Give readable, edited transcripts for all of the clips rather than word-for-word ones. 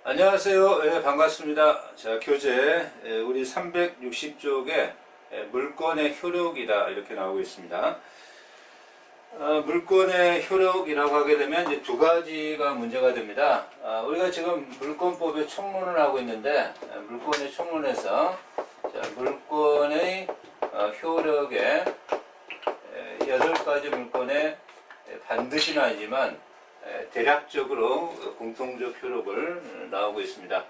안녕하세요. 반갑습니다. 자, 교재 우리 360쪽에 물권의 효력이다 이렇게 나오고 있습니다. 물권의 효력이라고 하게 되면 이제 두 가지가 문제가 됩니다. 우리가 지금 물권법의 총론을 하고 있는데 물권의 총론에서 물권의 효력에 8가지 물권에 반드시는 아니지만 대략적으로 공통적 효력을 나오고 있습니다.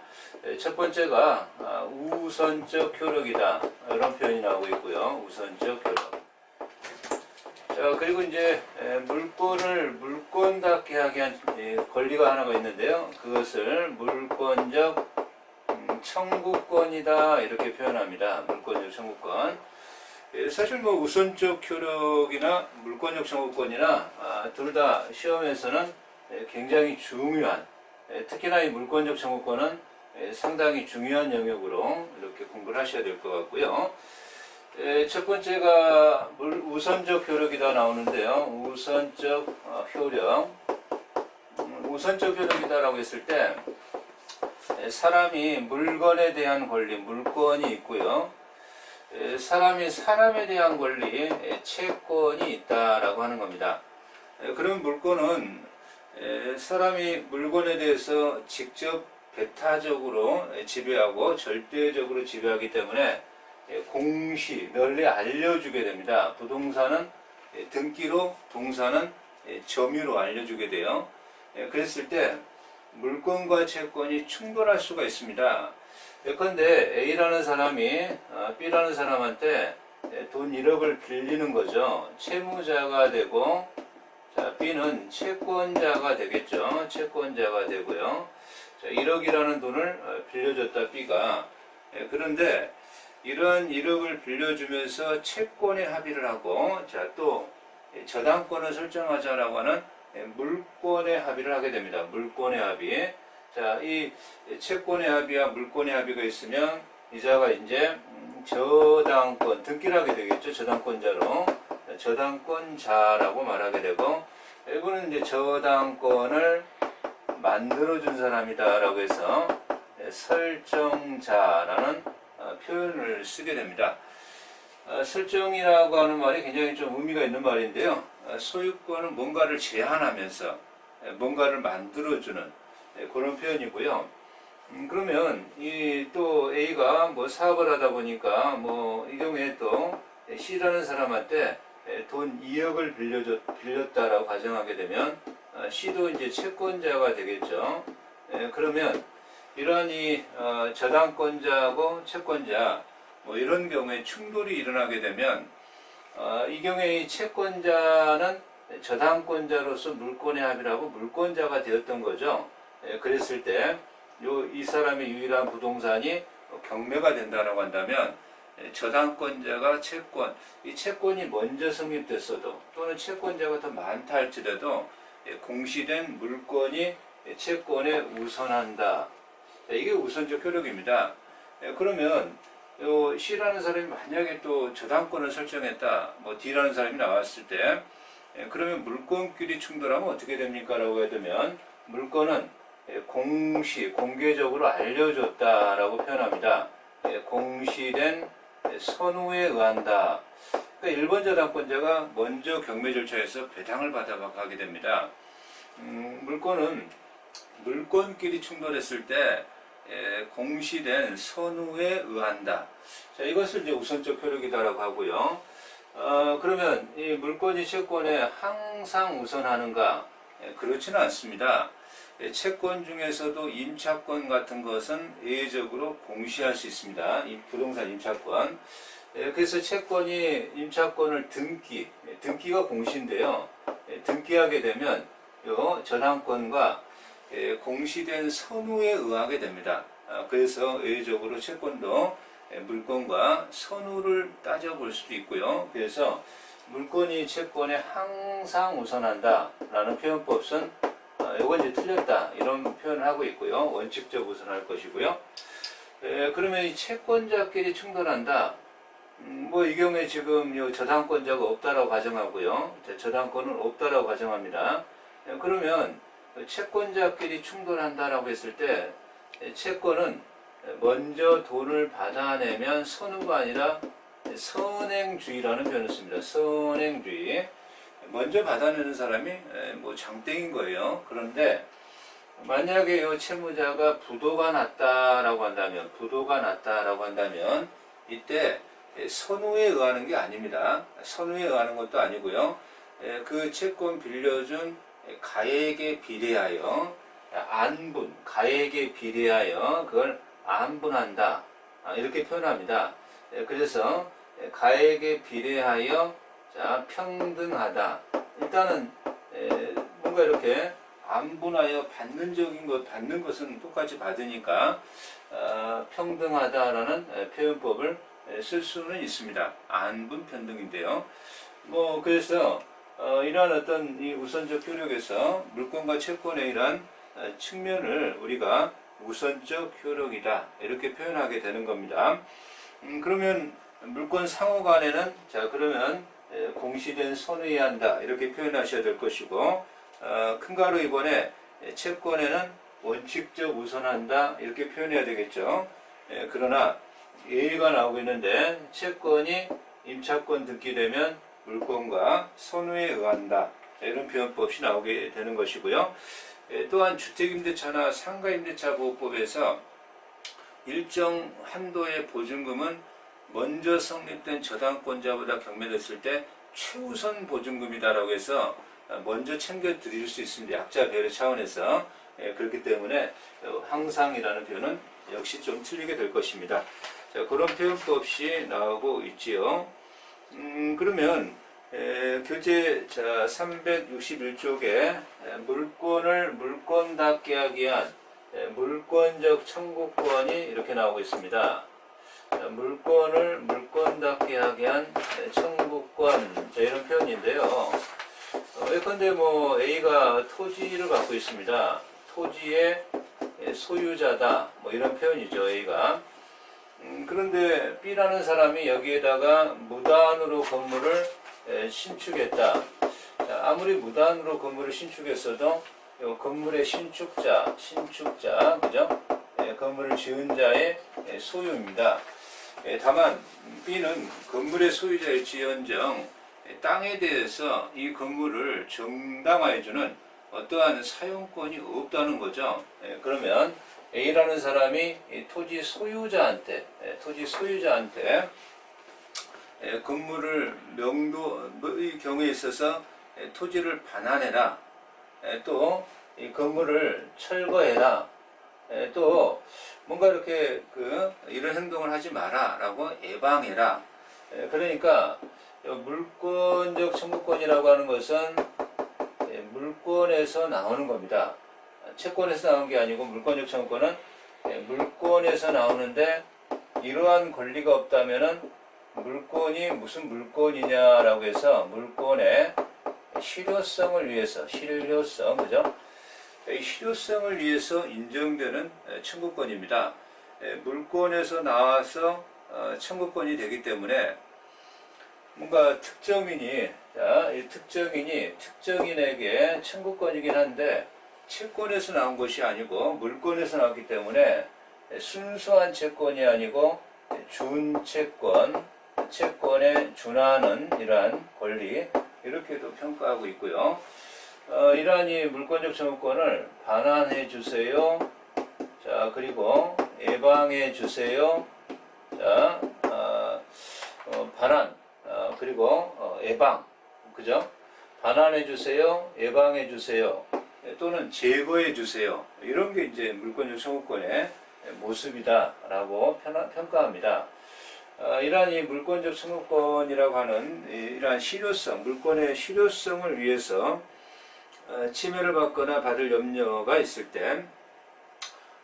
첫 번째가 우선적 효력이다 이런 표현이 나오고 있고요. 우선적 효력. 자, 그리고 이제 물권을 물권답게 하게 한 권리가 하나가 있는데요. 그것을 물권적 청구권이다 이렇게 표현합니다. 물권적 청구권. 사실 뭐 우선적 효력이나 물권적 청구권이나 둘 다 시험에서는 굉장히 중요한, 특히나 이 물권적 청구권은 상당히 중요한 영역으로 이렇게 공부를 하셔야 될 것 같고요. 첫 번째가 우선적 효력이다 나오는데요. 우선적 효력. 우선적 효력이다라고 했을 때 사람이 물건에 대한 권리, 물권이 있고요. 사람이 사람에 대한 권리, 채권이 있다라고 하는 겁니다. 그럼 물권은 사람이 물건에 대해서 직접 배타적으로 지배하고 절대적으로 지배하기 때문에 공시, 널리 알려주게 됩니다. 부동산은 등기로, 동사는 점유로 알려주게 돼요. 그랬을 때 물권과 채권이 충돌할 수가 있습니다. 예컨대 A라는 사람이 B라는 사람한테 돈 1억을 빌리는 거죠. 채무자가 되고, 자, B는 채권자가 되겠죠. 채권자가 되고요. 자, 1억이라는 돈을 빌려줬다 B가. 그런데 이런 1억을 빌려주면서 채권에 합의를 하고, 자, 또 저당권을 설정하자라고 하는 물권에 합의를 하게 됩니다. 물권의 합의. 자, 이 채권의 합의와 물권의 합의가 있으면 이자가 이제 저당권, 등기를 하게 되겠죠. 저당권자로. 저당권자라고 말하게 되고, 이거는 이제 저당권을 만들어준 사람이다라고 해서 설정자라는 표현을 쓰게 됩니다. 설정이라고 하는 말이 굉장히 좀 의미가 있는 말인데요. 소유권은 뭔가를 제한하면서 뭔가를 만들어주는 그런 표현이고요. 그러면 이 또 A가 뭐 사업을 하다 보니까 뭐 이 경우에 또 C라는 사람한테 돈 2억을 빌렸다라고 가정하게 되면 C도 이제 채권자가 되겠죠. 그러면 이러한 이 저당권자하고 채권자 뭐 이런 경우에 충돌이 일어나게 되면 이 경우에 이 채권자는 저당권자로서 물권의 합의를 하고 물권자가 되었던 거죠. 그랬을 때 이 사람의 유일한 부동산이 경매가 된다라고 한다면 저당권자가 채권, 이 채권이 먼저 성립됐어도 또는 채권자가 더 많다 할지라도 공시된 물권이 채권에 우선한다. 이게 우선적 효력입니다. 그러면 C라는 사람이 만약에 또 저당권을 설정했다, 뭐 D라는 사람이 나왔을 때 그러면 물권끼리 충돌하면 어떻게 됩니까? 라고 해두면 물권은 공개적으로 알려줬다라고 표현합니다. 공시된 선우에 의한다. 그러니까 1번 저당권자가 먼저 경매 절차에서 배당을 받아가게 됩니다. 물권은 물권끼리 충돌했을 때 공시된 선우에 의한다. 자, 이것을 이제 우선적 효력이다라고 하고요. 그러면 이 물권이 채권에 항상 우선하는가? 그렇지는 않습니다. 채권 중에서도 임차권 같은 것은 예외적으로 공시할 수 있습니다. 이 부동산 임차권. 그래서 채권이 임차권을 등기가 공시인데요. 등기하게 되면 요 저당권과 공시된 선우에 의하게 됩니다. 그래서 예외적으로 채권도 물권과 선우를 따져볼 수도 있고요. 그래서 물권이 채권에 항상 우선한다 라는 표현법은 이건 이제 틀렸다 이런 표현을 하고 있고요. 원칙적 우선할 것이고요. 그러면 이 채권자끼리 충돌한다. 뭐 이 경우에 지금 요 저당권자가 없다라고 가정하고요. 저당권은 없다라고 가정합니다. 그러면 채권자끼리 충돌한다라고 했을 때 채권은 먼저 돈을 받아내면 선우가 아니라 선행주의라는 표현을 씁니다. 선행주의. 먼저 받아내는 사람이 뭐 장땡인 거예요. 그런데 만약에 이 채무자가 부도가 났다라고 한다면 이때 선우에 의하는 게 아닙니다. 선우에 의하는 것도 아니고요. 그 채권 빌려준 가액에 비례하여 가액에 비례하여 그걸 안분한다. 이렇게 표현합니다. 그래서 가액에 비례하여 평등하다. 일단은 뭔가 이렇게 안분하여 받는 것은 똑같이 받으니까 평등하다라는 표현법을 쓸 수는 있습니다. 안분 평등인데요. 뭐 그래서 이러한 어떤 이 우선적 효력에서 물권과 채권의 이러한 측면을 우리가 우선적 효력이다 이렇게 표현하게 되는 겁니다. 그러면 물권 상호 간에는 그러면 공시된 선의해야 한다 이렇게 표현하셔야 될 것이고 큰 가로 이번에 채권에는 원칙적 우선한다 이렇게 표현해야 되겠죠. 그러나 예의가 나오고 있는데 채권이 임차권 등기 되면 물권과 선의에 의한다 이런 표현법이 나오게 되는 것이고요. 또한 주택임대차나 상가임대차 보호법에서 일정 한도의 보증금은 먼저 성립된 저당권자보다 경매됐을 때 최우선 보증금이다라고 해서 먼저 챙겨드릴 수 있습니다. 약자 배려 차원에서. 그렇기 때문에 항상이라는 표현은 역시 좀 틀리게 될 것입니다. 그런 표현법이 나오고 있지요. 그러면 교재 361쪽에 물권을 물권답게 하기 위한 물권적 청구권이 이렇게 나오고 있습니다. 물권을 물권답게 하기 위한 청구권 이런 표현인데요. 예컨대 뭐 A가 토지를 갖고 있습니다. 토지의 소유자다 뭐 이런 표현이죠. A가. 그런데 B라는 사람이 여기에다가 무단으로 건물을 신축했다. 아무리 무단으로 건물을 신축했어도 건물의 신축자, 그죠? 건물을 지은 자의 소유입니다. 다만 B는 건물의 소유자일지언정 땅에 대해서 이 건물을 정당화해주는 어떠한 사용권이 없다는 거죠. 그러면 A라는 사람이 토지 소유자한테 건물을 명도의 경우에 있어서 토지를 반환해라. 또 이 건물을 철거해라. 또 뭔가 이렇게 이런 행동을 하지 마라라고 예방해라. 그러니까 물권적 청구권이라고 하는 것은 물권에서 나오는 겁니다. 채권에서 나오는 게 아니고 물권적 청구권은 물권에서 나오는데 이러한 권리가 없다면은 물권이 무슨 물권이냐라고 해서 물권의 실효성을 위해서 그죠? 이 실효성을 위해서 인정되는 청구권입니다. 물권에서 나와서 청구권이 되기 때문에 뭔가 특정인이 특정인에게 청구권이긴 한데 채권에서 나온 것이 아니고 물권에서 나왔기 때문에 순수한 채권이 아니고 준채권, 채권에 준하는 이러한 권리 이렇게도 평가하고 있고요. 이러한 이 물권적 청구권을 반환해 주세요. 그리고 예방해 주세요. 반환 그리고 예방, 그죠? 반환해 주세요, 예방해 주세요, 또는 제거해 주세요. 이런 게 이제 물권적 청구권의 모습이다라고 평가합니다. 이러한 이 물권적 청구권이라고 하는 이러한 실효성, 물권의 실효성을 위해서 침해를 받거나 받을 염려가 있을 때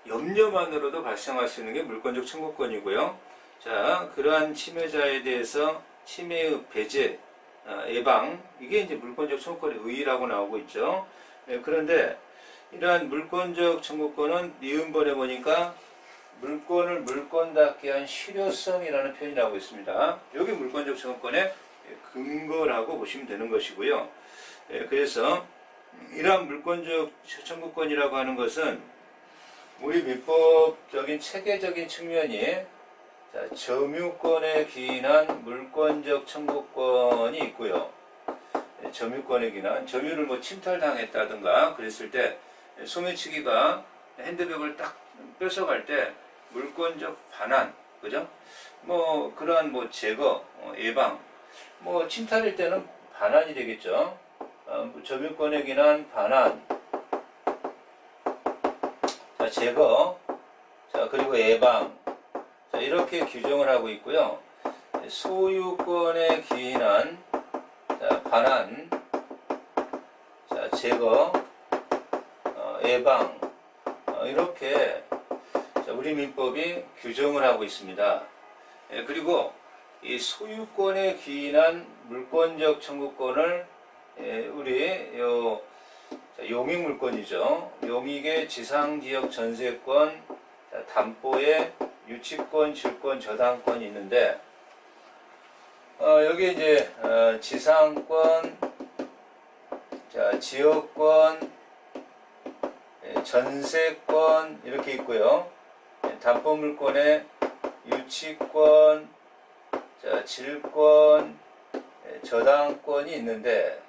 염려만으로도 발생할 수 있는 게 물권적 청구권이고요. 그러한 침해자에 대해서 침해의 배제, 예방, 이게 이제 물권적 청구권의 의의라고 나오고 있죠. 그런데 이러한 물권적 청구권은 니은번에 보니까 물권을 물권답게 한 실효성이라는 표현이 나오고 있습니다. 여기 물권적 청구권의 근거라고 보시면 되는 것이고요. 그래서 이러한 물권적 청구권이라고 하는 것은 우리 민법적인 체계적인 측면이 자, 점유권에 기인한 물권적 청구권이 있고요. 점유권에 기인한 점유를 뭐 침탈당했다든가 그랬을 때 소매치기가 핸드백을 딱 뺏어갈 때 물권적 반환, 그죠? 뭐 그러한 뭐 제거, 예방, 뭐 침탈일 때는 반환이 되겠죠. 점유권에 기인한 반환, 자, 제거, 자 그리고 예방, 자 이렇게 규정을 하고 있고요. 소유권에 기인한 자, 반환, 자 제거, 예방, 이렇게 우리 민법이 규정을 하고 있습니다. 그리고 이 소유권에 기인한 물권적 청구권을 우리 용익물권이죠. 용익의 지상지역 전세권, 담보의 유치권, 질권, 저당권이 있는데 여기 이제 지상권, 자 지역권, 전세권 이렇게 있고요. 담보물권의 유치권, 자, 질권, 저당권이 있는데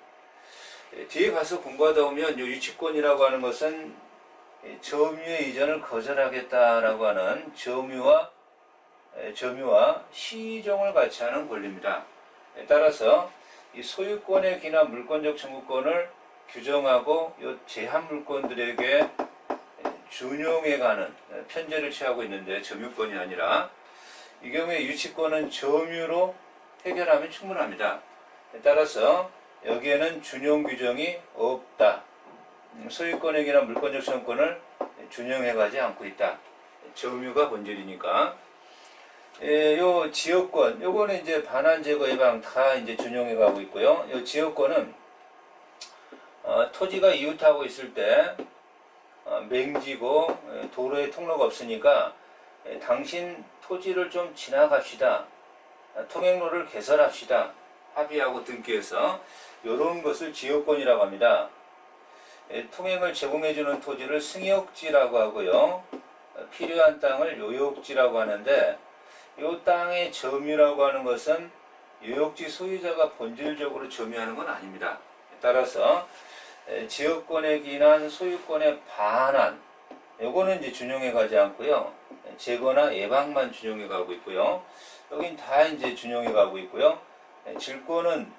뒤에 가서 공부하다 보면 이 유치권이라고 하는 것은 점유의 이전을 거절하겠다라고 하는 점유와 시종을 같이 하는 권리입니다. 따라서 이 소유권에 기인한 물권적 청구권을 규정하고 이 제한 물권들에게 준용해가는 편제를 취하고 있는데 점유권이 아니라 이 경우에 유치권은 점유로 해결하면 충분합니다. 따라서 여기에는 준용 규정이 없다. 소유권에 기인한 물권적 청구권을 준용해가지 않고 있다. 점유가 본질이니까. 요 지역권, 요거는 이제 반환, 제거, 예방 다 이제 준용해가고 있고요. 요 지역권은 토지가 이웃하고 있을 때 맹지고 도로에 통로가 없으니까 당신 토지를 좀 지나갑시다. 통행로를 개설합시다. 합의하고 등기해서 이런 것을 지역권이라고 합니다. 통행을 제공해주는 토지를 승역지라고 하고요. 필요한 땅을 요역지라고 하는데 이 땅의 점유라고 하는 것은 요역지 소유자가 본질적으로 점유하는 건 아닙니다. 따라서 지역권에 기인한 소유권의 반환, 요거는 이제 준용해 가지 않고요. 제거나 예방만 준용해 가고 있고요. 여긴 다 이제 준용해 가고 있고요. 질권은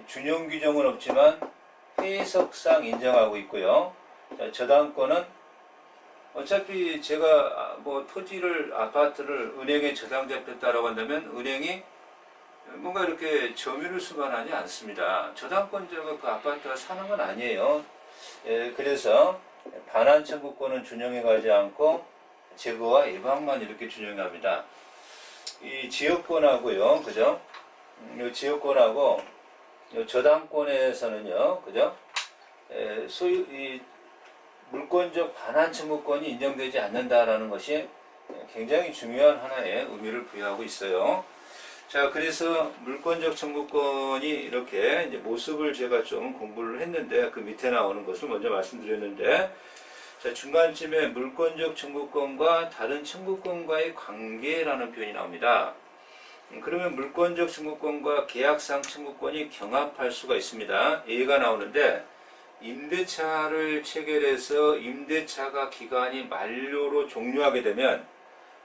준용 규정은 없지만 해석상 인정하고 있고요. 저당권은 어차피 제가 뭐 토지를, 아파트를 은행에 저당 잡혔다라고 한다면 은행이 뭔가 이렇게 점유를 수반하지 않습니다. 저당권자가 그 아파트가 사는 건 아니에요. 그래서 반환 청구권은 준용해 가지 않고 제거와 예방만 이렇게 준용합니다. 이 지역권하고요, 그죠? 이 지역권하고 이 저당권에서는요, 그죠? 이 물권적 반환 청구권이 인정되지 않는다라는 것이 굉장히 중요한 하나의 의미를 부여하고 있어요. 자, 그래서 물권적 청구권이 이렇게 이제 모습을 제가 좀 공부를 했는데 그 밑에 나오는 것을 먼저 말씀드렸는데, 자, 중간쯤에 물권적 청구권과 다른 청구권과의 관계라는 표현이 나옵니다. 그러면 물권적 청구권과 계약상 청구권이 경합할 수가 있습니다. 예가 나오는데 임대차를 체결해서 임대차가 기간이 만료로 종료하게 되면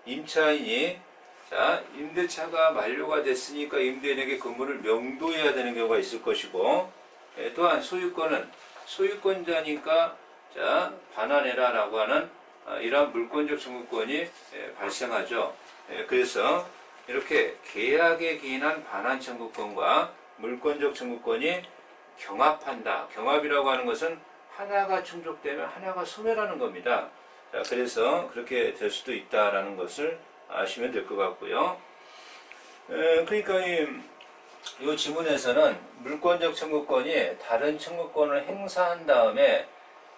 임차인이 자, 임대차가 만료가 됐으니까 임대인에게 건물을 명도해야 되는 경우가 있을 것이고, 또한 소유권은 소유권자니까 자, 반환해라 라고 하는 이러한 물권적 청구권이 발생하죠. 그래서 이렇게 계약에 기인한 반환 청구권과 물권적 청구권이 경합한다. 경합이라고 하는 것은 하나가 충족되면 하나가 소멸하는 겁니다. 자, 그래서 그렇게 될 수도 있다라는 것을 아시면 될 것 같고요. 그러니까 이 지문에서는 물권적 청구권이 다른 청구권을 행사한 다음에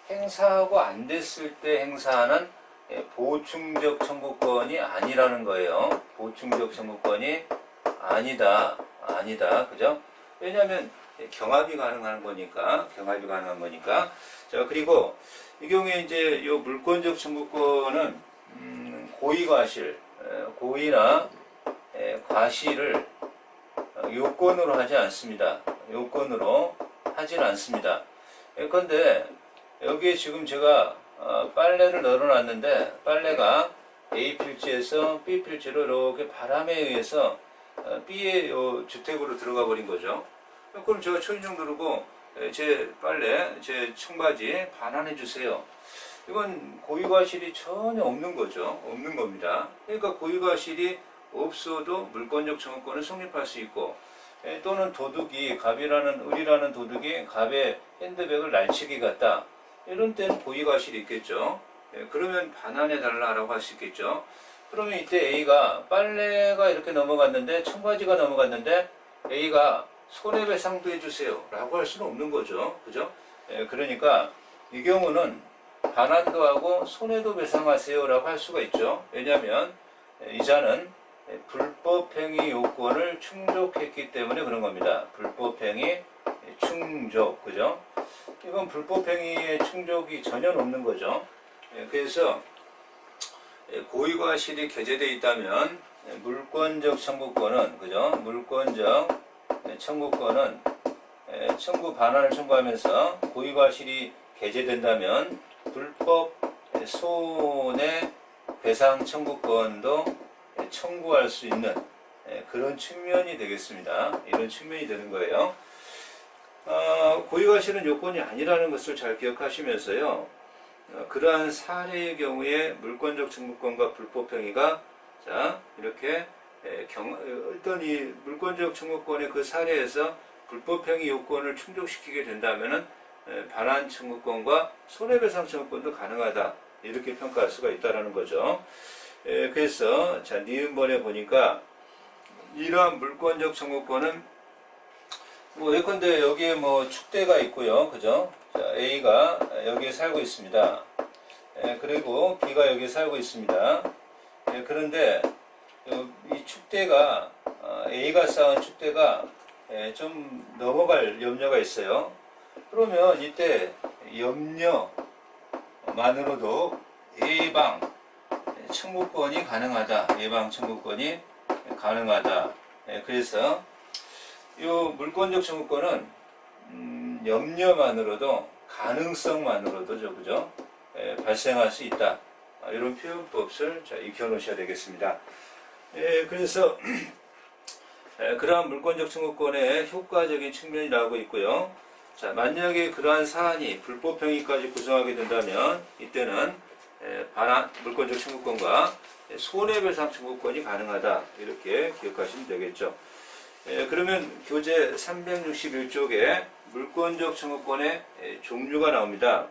행사하고 안 됐을 때 행사하는 보충적 청구권이 아니라는 거예요. 보충적 청구권이 아니다. 그죠? 왜냐하면 경합이 가능한 거니까, 자, 그리고 이 경우에 이제 요 물권적 청구권은 고의과실, 고의나 과실을 요건으로 하지 않습니다. 요건으로 하진 않습니다. 그런데 여기에 지금 제가 빨래를 널어놨는데 빨래가 A 필지에서 B 필지로 이렇게 바람에 의해서 B의 주택으로 들어가 버린 거죠. 그럼 제가 초인종 누르고 제 빨래, 제 청바지 반환해 주세요. 이건 고의과실이 전혀 없는 거죠. 없는 겁니다. 그러니까 고의과실이 없어도 물권적 청구권을 성립할 수 있고, 또는 도둑이, 을이라는 도둑이 갑의 핸드백을 날치기 갔다. 이런 때는 고의과실이 있겠죠. 그러면 반환해 달라고 할 수 있겠죠. 그러면 이때 A가 빨래가 이렇게 넘어갔는데, 청바지가 넘어갔는데, A가 손해배상도 해주세요 라고 할 수는 없는 거죠. 그죠? 그러니까 이 경우는 반환도 하고 손해도 배상하세요 라고 할 수가 있죠. 왜냐하면 이자는 불법행위 요건을 충족했기 때문에 그런 겁니다. 불법행위 충족, 그죠? 이건 불법행위의 충족이 전혀 없는 거죠. 그래서 고의과실이 개재되어 있다면 물권적 청구권은, 그죠? 물권적 청구권은 청구 반환을 청구하면서 고의과실이 개재된다면 불법 손해배상 청구권도 청구할 수 있는 그런 측면이 되겠습니다. 이런 측면이 되는 거예요. 고의과실은 요건이 아니라는 것을 잘 기억하시면서요. 그러한 사례의 경우에 물권적 청구권과 불법행위가 자 이렇게 일단 이 물권적 청구권의 그 사례에서 불법행위 요건을 충족시키게 된다면은 반환 청구권과 손해배상 청구권도 가능하다 이렇게 평가할 수가 있다라는 거죠. 그래서 자 니은번에 보니까 이러한 물권적 청구권은 뭐 예컨대 여기에 뭐 축대가 있고요, 그죠? 자, A가 여기에 살고 있습니다. 그리고 B가 여기에 살고 있습니다. 그런데 이 축대가 A가 쌓은 축대가 좀 넘어갈 염려가 있어요. 그러면 이때 염려만으로도 예방 청구권이 가능하다. 예방 청구권이 가능하다. 그래서 이 물권적 청구권은 염려만으로도 가능성만으로도 그죠? 발생할 수 있다. 이런 표현법을 자, 익혀놓으셔야 되겠습니다. 그래서 그러한 물권적 청구권의 효과적인 측면이 나오고 있고요. 자, 만약에 그러한 사안이 불법행위까지 구성하게 된다면 이때는 반환 물권적 청구권과 손해배상 청구권이 가능하다 이렇게 기억하시면 되겠죠. 그러면 교재 361쪽에 물권적 청구권의 종류가 나옵니다.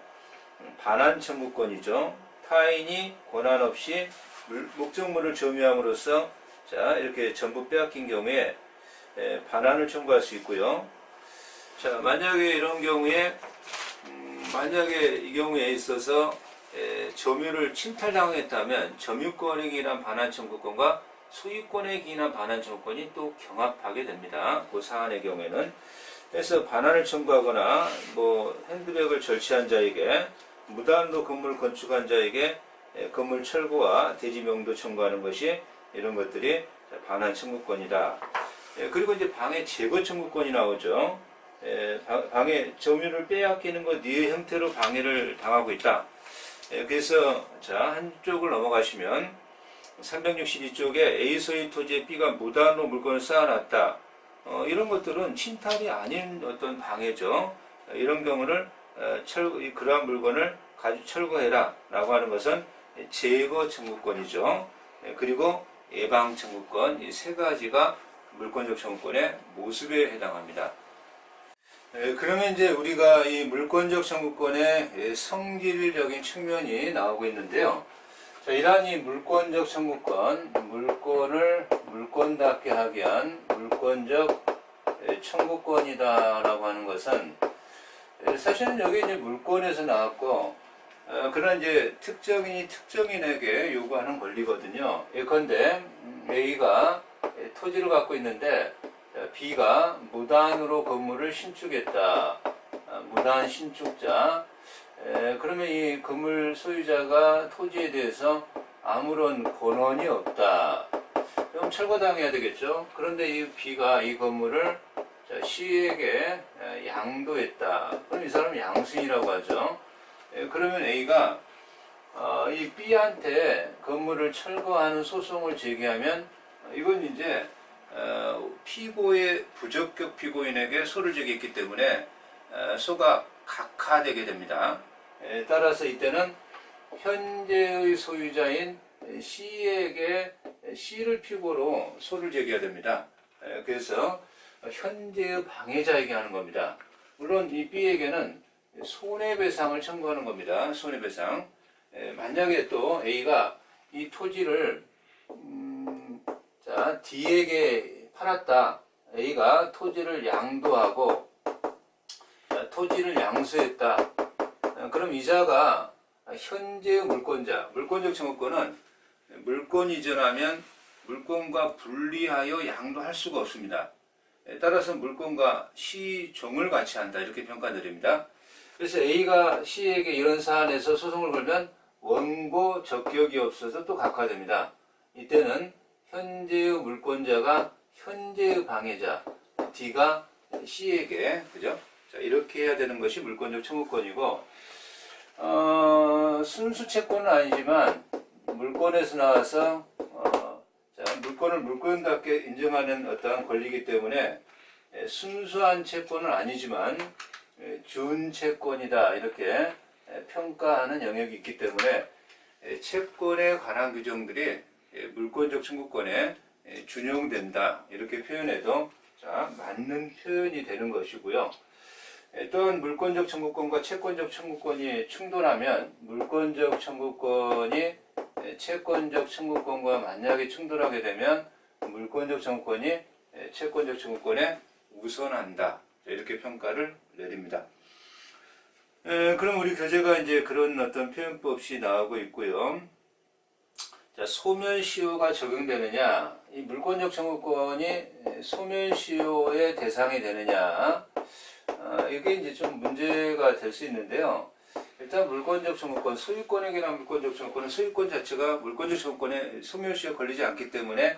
반환 청구권이죠. 타인이 권한 없이 목적물을 점유함으로써 자 이렇게 전부 빼앗긴 경우에 반환을 청구할 수 있고요. 자 만약에 이런 경우에 만약에 이 경우에 있어서 점유를 침탈당했다면 점유권에 기인한 반환 청구권과 소유권에 기인한 반환 청구권이 또 경합하게 됩니다. 그 사안의 경우에는 그래서 반환을 청구하거나 뭐 핸드백을 절취한 자에게 무단으로 건물을 건축한 자에게 건물 철거와 대지 명도 청구하는 것이 이런 것들이 반환 청구권이다. 그리고 이제 방해 제거 청구권이 나오죠. 방해 점유를 빼앗기는 것 네 형태로 방해를 당하고 있다. 그래서 자 한쪽을 넘어가시면 362쪽에 A 소유 토지에 B가 무단으로 물건을 쌓아놨다. 이런 것들은 침탈이 아닌 어떤 방해죠. 이런 경우를 그러한 물건을 가지고 철거해라 라고 하는 것은 제거 청구권이죠. 그리고 예방 청구권 이 세 가지가 물권적 청구권의 모습에 해당합니다. 그러면 이제 우리가 이 물권적 청구권의 성질적인 측면이 나오고 있는데요. 자, 이러한 이 물권적 청구권, 물권을 물권답게 하기 위한 물권적 청구권이다라고 하는 것은 사실은 여기 이제 물권에서 나왔고, 그런 이제 특정인이 특정인에게 요구하는 권리거든요. 예컨대 A가 토지를 갖고 있는데 자, B가 무단으로 건물을 신축했다. 무단 신축자. 그러면 이 건물 소유자가 토지에 대해서 아무런 권한이 없다. 그럼 철거당해야 되겠죠. 그런데 이 B가 이 건물을 C에게 양도했다. 그럼 이 사람은 양수인이라고 하죠. 그러면 A가 이 B한테 건물을 철거하는 소송을 제기하면 이건 이제 피고의 부적격 피고인에게 소를 제기했기 때문에 소가 각하되게 됩니다. 따라서 이때는 현재의 소유자인 C에게 C를 피고로 소를 제기해야 됩니다. 그래서 현재의 방해자에게 하는 겁니다. 물론 이 B에게는 손해배상을 청구하는 겁니다. 손해배상. 만약에 또 A가 이 토지를 자, D에게 팔았다. A가 토지를 양도하고 토지를 양수했다. 그럼 이자가 현재의 물권자, 물권적 청구권은 물권 이전하면 물권과 분리하여 양도할 수가 없습니다. 따라서 물권과 시종을 같이 한다. 이렇게 평가드립니다. 그래서 A가 C에게 이런 사안에서 소송을 걸면 원고 적격이 없어서 또 각하됩니다. 이때는 현재의 물권자가 현재의 방해자, D가 C에게, 그죠? 자, 이렇게 해야 되는 것이 물권적 청구권이고, 순수 채권은 아니지만, 물권에서 나와서, 자, 물권을 물권답게 인정하는 어떠한 권리이기 때문에, 순수한 채권은 아니지만, 준채권이다. 이렇게 평가하는 영역이 있기 때문에, 채권에 관한 규정들이 물권적 청구권에 준용된다. 이렇게 표현해도 자, 맞는 표현이 되는 것이고요. 또한 물권적 청구권과 채권적 청구권이 충돌하면 물권적 청구권이 채권적 청구권과 만약에 충돌하게 되면 물권적 청구권이 채권적 청구권에 우선한다. 이렇게 평가를 내립니다. 그럼 우리 교재가 이제 그런 어떤 표현법이 나오고 있고요. 자, 소멸시효가 적용되느냐, 이 물권적 청구권이 소멸시효의 대상이 되느냐, 이게 이제 좀 문제가 될 수 있는데요. 일단 물권적 청구권, 소유권에 관한 물권적 청구권은 소유권 자체가 물권적 청구권에 소멸시효에 걸리지 않기 때문에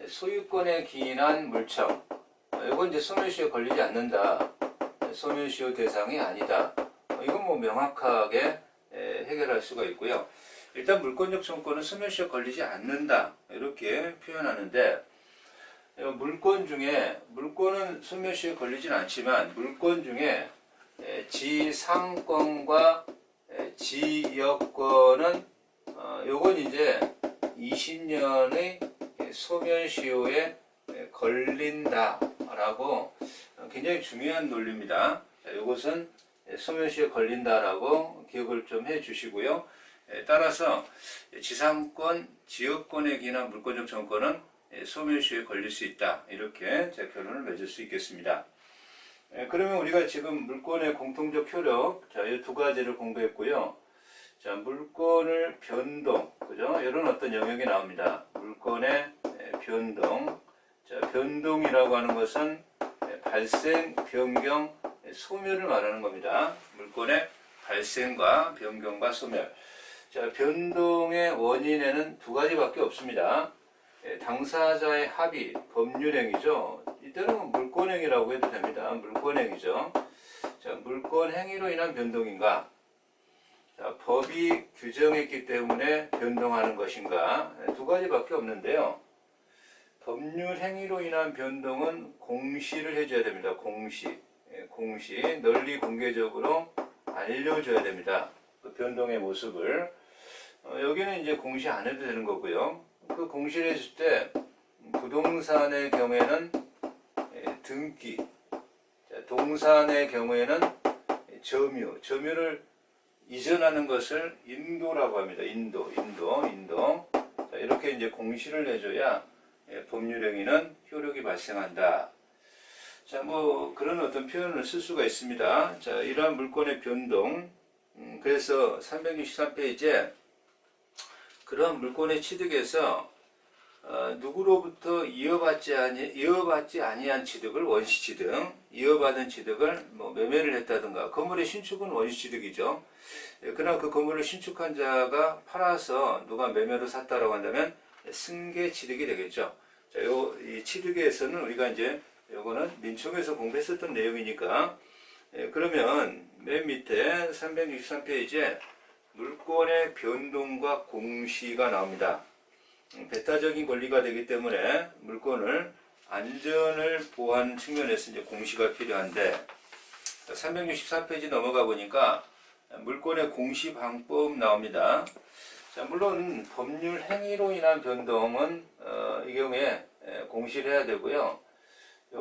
소유권에 기인한 물청, 이건 이제 소멸시효에 걸리지 않는다. 소멸시효 대상이 아니다. 이건 뭐 명확하게 해결할 수가 있고요. 일단 물권적 청구권은 소멸시효에 걸리지 않는다. 이렇게 표현하는데, 물권 중에, 물권은 소멸시효에 걸리진 않지만, 물권 중에 지상권과 지역권은, 요건 이제 20년의 소멸시효에 걸린다라고 굉장히 중요한 논리입니다. 이것은 소멸시효에 걸린다라고 기억을 좀 해 주시고요. 따라서 지상권, 지역권에 기인한 물권적 청구권은 소멸시효에 걸릴 수 있다. 이렇게 제 결론을 맺을 수 있겠습니다. 그러면 우리가 지금 물권의 공통적 효력, 자, 이 두 가지를 공부했고요. 자, 물권을 변동, 그죠? 이런 어떤 영역이 나옵니다. 물권의 변동. 자, 변동이라고 하는 것은 발생, 변경, 소멸을 말하는 겁니다. 물권의 발생과 변경과 소멸. 자, 변동의 원인에는 두 가지밖에 없습니다. 당사자의 합의, 법률행위죠. 이때는 물권행위라고 해도 됩니다. 물권행위죠. 자, 물권행위로 인한 변동인가? 자, 법이 규정했기 때문에 변동하는 것인가? 두 가지밖에 없는데요. 법률행위로 인한 변동은 공시를 해줘야 됩니다. 공시. 널리 공개적으로 알려줘야 됩니다. 그 변동의 모습을. 여기는 이제 공시 안 해도 되는 거고요. 그 공시를 했을 때 부동산의 경우에는 등기, 동산의 경우에는 점유를 이전하는 것을 인도라고 합니다. 인도. 자, 이렇게 이제 공시를 해줘야 법률행위는 효력이 발생한다. 자, 뭐 그런 어떤 표현을 쓸 수가 있습니다. 자, 이러한 물권의 변동. 그래서 363페이지에 그런 물권의 취득에서 누구로부터 이어받지 아니한 취득을 원시취득, 이어받은 취득을 뭐 매매를 했다든가, 건물의 신축은 원시취득이죠. 그러나 그 건물을 신축한 자가 팔아서 누가 매매로 샀다라고 한다면 승계취득이 되겠죠. 자, 이 취득에서는 우리가 이제 요거는 민총에서 공부했었던 내용이니까, 그러면 맨 밑에 363페이지에 물권의 변동과 공시가 나옵니다. 배타적인 권리가 되기 때문에 물권을 안전을 보호하는 측면에서 이제 공시가 필요한데, 364페이지 넘어가 보니까 물권의 공시 방법 나옵니다. 자, 물론 법률 행위로 인한 변동은 이 경우에 공시를 해야 되고요.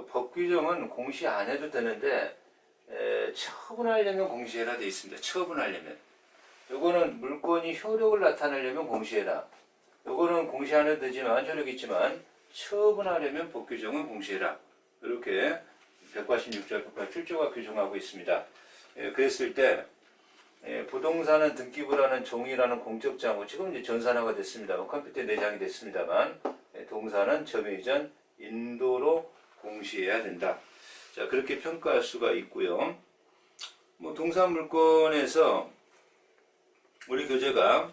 법 규정은 공시 안 해도 되는데 처분하려면 공시해라 되어 있습니다. 처분하려면. 요거는 물권이 효력을 나타내려면 공시해라. 요거는 공시 안 해도 되지만 효력이 있지만 처분하려면 법 규정은 공시해라. 이렇게 186조 187조가 규정하고 있습니다. 그랬을 때 부동산은 등기부라는 종이라는 공적 장부, 지금 이제 전산화가 됐습니다. 컴퓨터에 내장이 됐습니다만, 동사는 점유이전 인도로 공시해야 된다. 자, 그렇게 평가할 수가 있고요. 뭐 동산 물권에서 우리 교재가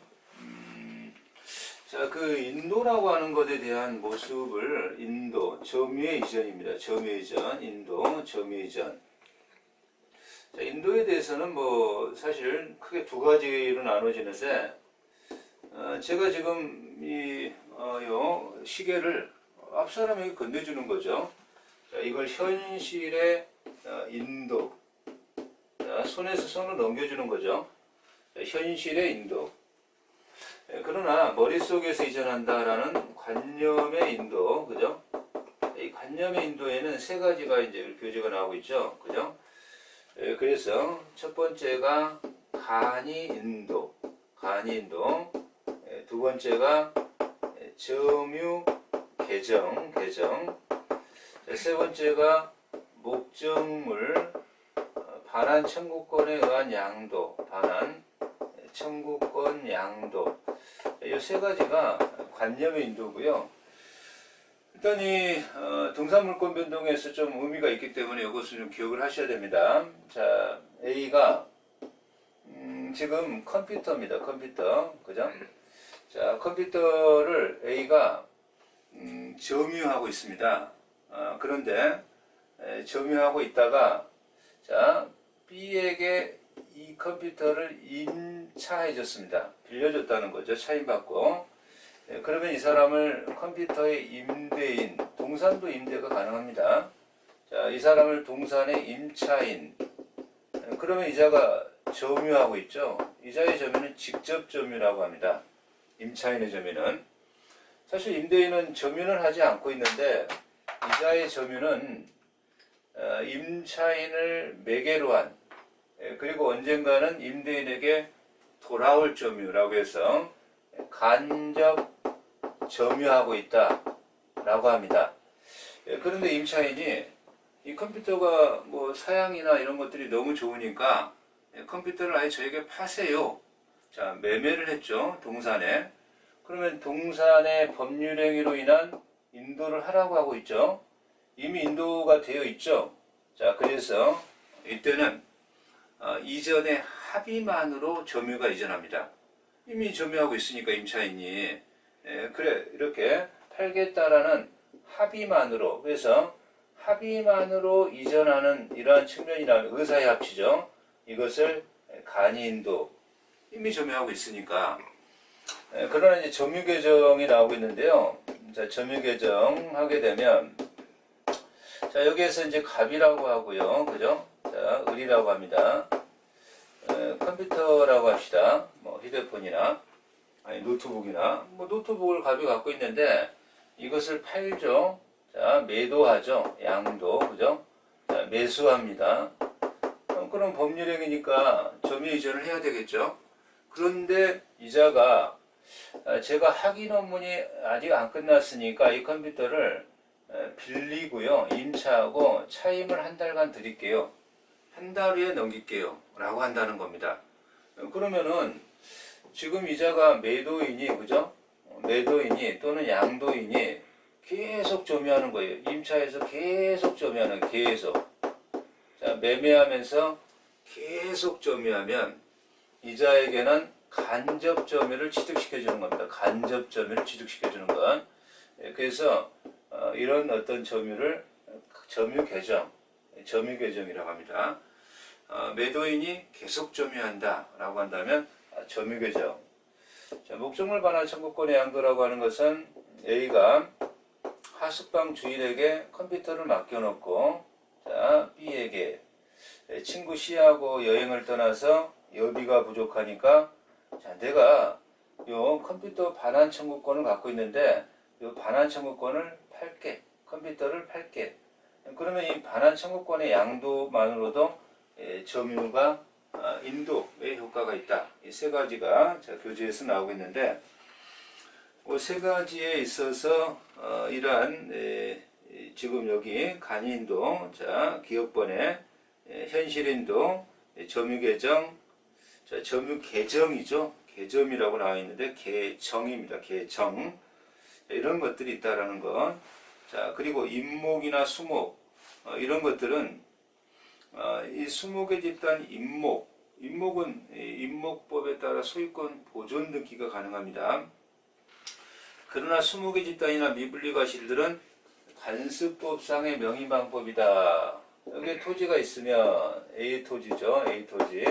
자, 그 인도라고 하는 것에 대한 모습을 점유의 이전입니다. 점유의 이전, 점유의 이전. 자, 인도에 대해서는 뭐 사실 크게 두 가지로 나눠지는데, 제가 지금 요 시계를 앞 사람에게 건네주는 거죠. 자, 이걸 현실의 인도. 자, 손에서 손을 넘겨주는 거죠. 자, 현실의 인도. 그러나 머릿속에서 이전한다라는 관념의 인도, 그죠? 이 관념의 인도에는 세 가지가 이제 교재가 나오고 있죠, 그죠? 그래서 첫 번째가 간이 인도. 두 번째가 점유 개정. 세 번째가 목적물 반환 청구권에 의한 양도. 청구권 양도. 이 세 가지가 관념의 인도고요. 일단 이 동산물권 변동에서 좀 의미가 있기 때문에 이것을 좀 기억을 하셔야 됩니다. 자, A가 지금 컴퓨터입니다. 컴퓨터, 그죠? 자, 컴퓨터를 A가 점유하고 있습니다. 그런데 점유하고 있다가, 자, B에게 이 컴퓨터를 임차해 줬습니다. 빌려줬다는 거죠. 차임받고. 그러면 이 사람을 컴퓨터의 임대인, 동산도 임대가 가능합니다. 자, 이 사람을 동산의 임차인. 그러면 이자가 점유하고 있죠. 이자의 점유는 직접 점유라고 합니다. 임차인의 점유는. 사실 임대인은 점유는 하지 않고 있는데, 이자의 점유는 임차인을 매개로 한, 그리고 언젠가는 임대인에게 돌아올 점유라고 해서 간접 점유하고 있다라고 합니다. 그런데 임차인이 이 컴퓨터가 뭐 사양이나 이런 것들이 너무 좋으니까 컴퓨터를 아예 저에게 파세요. 자, 매매를 했죠. 동산에. 그러면 동산의 법률행위로 인한 인도를 하라고 하고 있죠. 이미 인도가 되어 있죠. 자, 그래서 이때는 이전의 합의만으로 점유가 이전합니다. 이미 점유하고 있으니까 임차인이 그래 이렇게 팔겠다라는 합의만으로, 그래서 합의만으로 이전하는 이러한 측면이라는 의사의 합치죠. 이것을 간이인도, 이미 점유하고 있으니까. 그러나 이제 점유 개정이 나오고 있는데요. 자, 점유 개정 하게 되면, 자, 여기에서 이제 갑이라고 하고요. 그죠? 자, 을이라고 합니다. 컴퓨터라고 합시다. 뭐 휴대폰이나 아니 노트북이나 뭐 노트북을 갑이 갖고 있는데 이것을 팔죠. 자, 매도하죠. 양도, 그죠? 자, 매수합니다. 그럼 법률행위니까 점유 이전을 해야 되겠죠. 그런데 이자가 제가 학위 논문이 아직 안 끝났으니까 이 컴퓨터를 빌리고요. 임차하고 차임을 한 달간 드릴게요. 한 달 후에 넘길게요. 라고 한다는 겁니다. 그러면은 지금 이자가 매도인이, 그죠? 매도인이 또는 양도인이 계속 점유하는 거예요. 임차에서 계속 점유하는 거예요. 계속. 자, 매매하면서 계속 점유하면 이자에게는 간접 점유를 취득시켜 주는 겁니다. 간접 점유를 취득시켜 주는 것. 그래서 이런 어떤 점유를 점유 계정이라고 합니다. 매도인이 계속 점유한다 라고 한다면 점유 계정. 자, 목적물 반환 청구권의 양도라고 하는 것은 A가 하숙방 주인에게 컴퓨터를 맡겨놓고, 자, B에게 친구 C하고 여행을 떠나서 여비가 부족하니까, 자, 내가 요 컴퓨터 반환 청구권을 갖고 있는데 요 반환 청구권을 팔게, 컴퓨터를 팔게. 그러면 이 반환 청구권의 양도만으로도 점유가 인도의 효과가 있다. 이 세 가지가 자, 교재에서 나오고 있는데, 그 세 가지에 있어서 이러한 지금 여기 간이인도, 자, 기업번에 현실인도, 점유계정, 자, 점유계정이죠. 계점이라고 나와 있는데 계정입니다. 계정. 이런 것들이 있다라는 것. 자, 그리고 임목이나 수목, 이런 것들은 이 수목의 집단 임목은 임목법에 따라 소유권 보존 등기가 가능합니다. 그러나 수목의 집단이나 미분리 과실들은 관습법상의 명의방법이다. 여기에 토지가 있으면 A 토지죠. A 토지.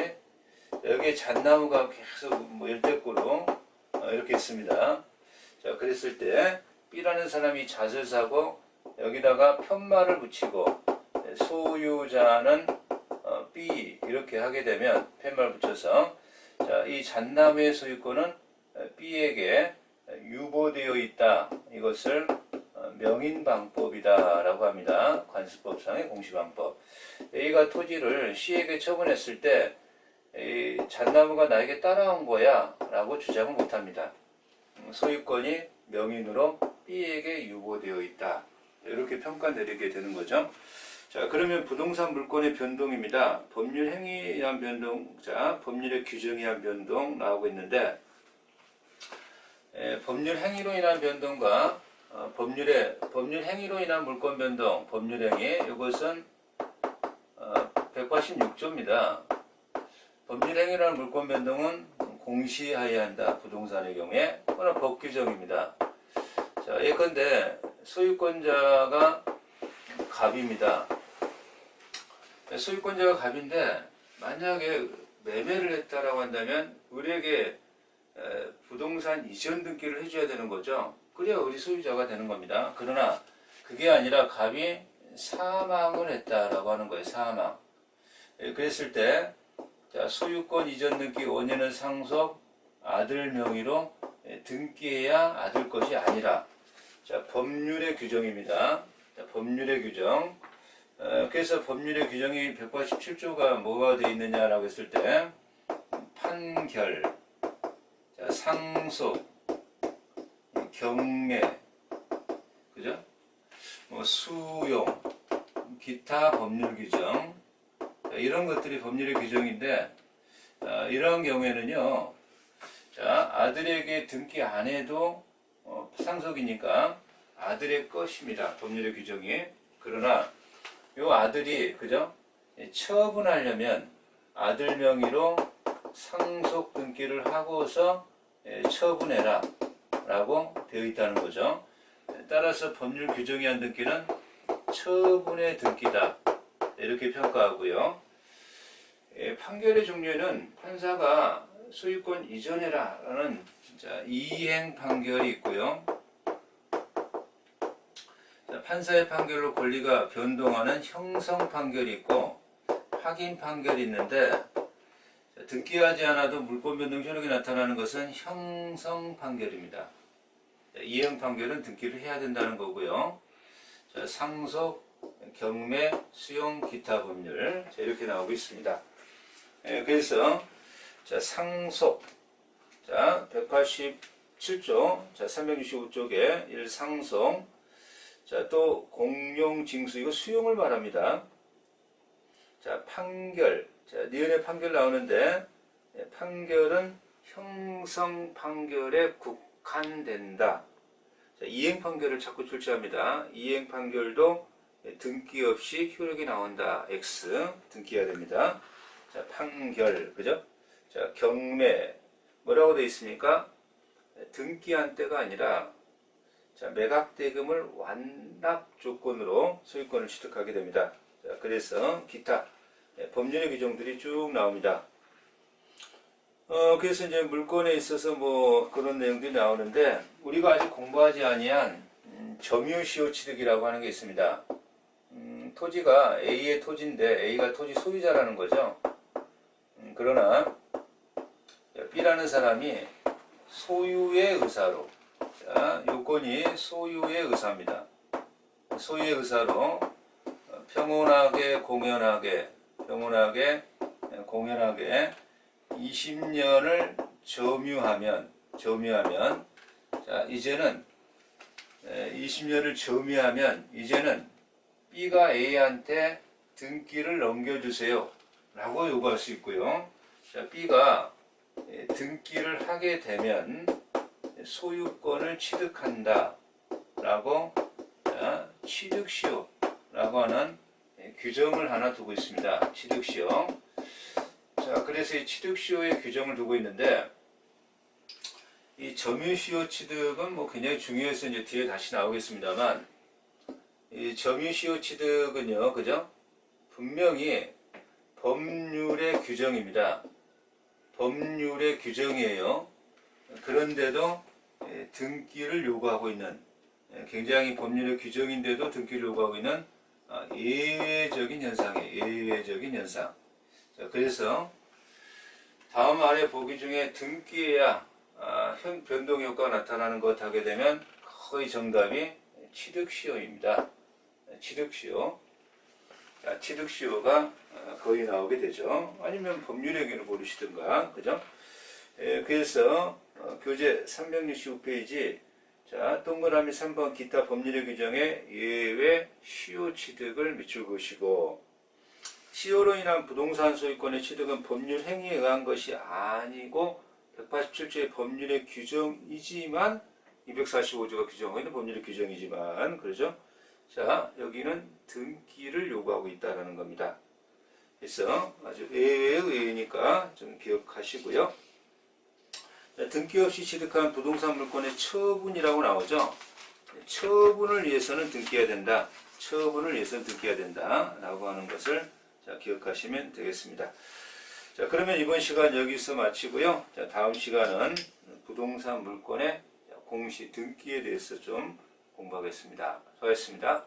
여기에 잣나무가 계속 열대꾸로 이렇게 있습니다. 자, 그랬을 때 B라는 사람이 잣을 사고 여기다가 편말을 붙이고 소유자는 B 이렇게 하게 되면 편말 붙여서, 자, 이 잣나무의 소유권은 B에게 유보되어 있다. 이것을 명인방법이다 라고 합니다. 관습법상의 공시방법. A가 토지를 C에게 처분했을 때 이 잣나무가 나에게 따라온 거야 라고 주장을 못합니다. 소유권이 명인으로 B에게 유보되어 있다. 이렇게 평가 내리게 되는 거죠. 자, 그러면 부동산 물권의 변동입니다. 법률 행위에 의한 변동, 자, 법률의 규정에 의한 변동 나오고 있는데, 법률 행위로 인한 변동과 법률 행위로 인한 물권 변동, 법률 행위, 이것은 186조입니다. 법률 행위라는 물권 변동은 공시하여야 한다. 부동산의 경우에. 그러나 법 규정입니다. 자, 예컨대 소유권자가 갑입니다. 소유권자가 갑인데 만약에 매매를 했다라고 한다면 우리에게 부동산 이전 등기를 해줘야 되는 거죠. 그래야 우리 소유자가 되는 겁니다. 그러나 그게 아니라 갑이 사망을 했다라고 하는 거예요. 사망. 그랬을 때, 자, 소유권 이전 등기 원인은 상속 아들 명의로 등기해야 아들 것이 아니라, 자, 법률의 규정입니다. 자, 법률의 규정. 그래서 법률의 규정이 187조가 뭐가 되어 있느냐라고 했을 때, 판결, 자, 상속, 경매, 그죠? 수용, 기타 법률 규정, 자, 이런 것들이 법률의 규정인데, 이런 경우에는요, 자, 아들에게 등기 안 해도 상속이니까 아들의 것입니다. 법률의 규정이. 그러나 요 아들이, 그죠? 처분하려면 아들 명의로 상속 등기를 하고서 처분해라 라고 되어 있다는 거죠. 따라서 법률 규정에 의한 등기는 처분의 등기다. 이렇게 평가하고요. 판결의 종류에는 판사가 소유권 이전해라 라는 이행 판결이 있고요. 판사의 판결로 권리가 변동하는 형성 판결이 있고 확인 판결이 있는데, 등기하지 않아도 물권 변동 효력이 나타나는 것은 형성 판결입니다. 이행 판결은 등기를 해야 된다는 거고요. 자, 상속, 경매, 수용, 기타 법률, 자, 이렇게 나오고 있습니다. 그래서 자, 상속, 자, 187조, 자, 365쪽에 1상속, 자, 또 공용징수, 이거 수용을 말합니다. 자, 판결, 자, 니은의 판결 나오는데, 판결은 형성 판결의 취득한된다. 자, 이행 판결을 자꾸 출제합니다. 이행 판결도 등기 없이 효력이 나온다. X 등기해야 됩니다. 자, 판결, 그죠? 자, 경매 뭐라고 되어 있습니까? 등기한 때가 아니라 자, 매각대금을 완납 조건으로 소유권을 취득하게 됩니다. 자, 그래서 기타 법률의 규정들이 쭉 나옵니다. 그래서 이제 물권에 있어서 뭐 그런 내용들이 나오는데 우리가 아직 공부하지 아니한 점유시효 취득이라고 하는 게 있습니다. 토지가 A의 토지인데 A가 토지 소유자라는 거죠. 그러나 B라는 사람이 소유의 의사로, 자, 요건이 소유의 의사입니다. 소유의 의사로 평온하게 공연하게 20년을 점유하면 자, 이제는 20년을 점유하면 이제는 B가 A한테 등기를 넘겨주세요 라고 요구할 수 있고요. 자, B가 등기를 하게 되면 소유권을 취득한다 라고 취득시효 라고 하는 규정을 하나 두고 있습니다. 취득시효. 자, 그래서 이 취득시효의 규정을 두고 있는데 이 점유시효 취득은 뭐 굉장히 중요해서 이제 뒤에 다시 나오겠습니다만 이 점유시효 취득은요, 그죠? 분명히 법률의 규정입니다. 법률의 규정이에요. 그런데도 등기를 요구하고 있는, 굉장히 법률의 규정인데도 등기를 요구하고 있는 예외적인 현상이에요. 예외적인 현상. 자, 그래서 다음 아래 보기 중에 등기해야 현 변동 효과가 나타나는 것 하게 되면 거의 정답이 취득시효입니다. 취득시효. 자, 취득시효가 거의 나오게 되죠. 아니면 법률의 경우를 고르시든가, 그죠? 그래서 교재 365페이지 자, 동그라미 3번 기타 법률의 규정에 예외 시효 취득을 밑줄 그으시고 시효로 인한 부동산 소유권의 취득은 법률 행위에 의한 것이 아니고 187조의 법률의 규정이지만 245조가 규정하고 있는 법률의 규정이지만 그러죠? 자, 여기는 등기를 요구하고 있다는 겁니다. 그래서 아주 예외의 예외니까 좀 기억하시고요. 자, 등기 없이 취득한 부동산 물권의 처분이라고 나오죠. 처분을 위해서는 등기해야 된다. 처분을 위해서는 등기해야 된다. 라고 하는 것을 자, 기억하시면 되겠습니다. 자, 그러면 이번 시간 여기서 마치고요. 자, 다음 시간은 부동산 물권의 공시 등기에 대해서 좀 공부하겠습니다. 수고하셨습니다.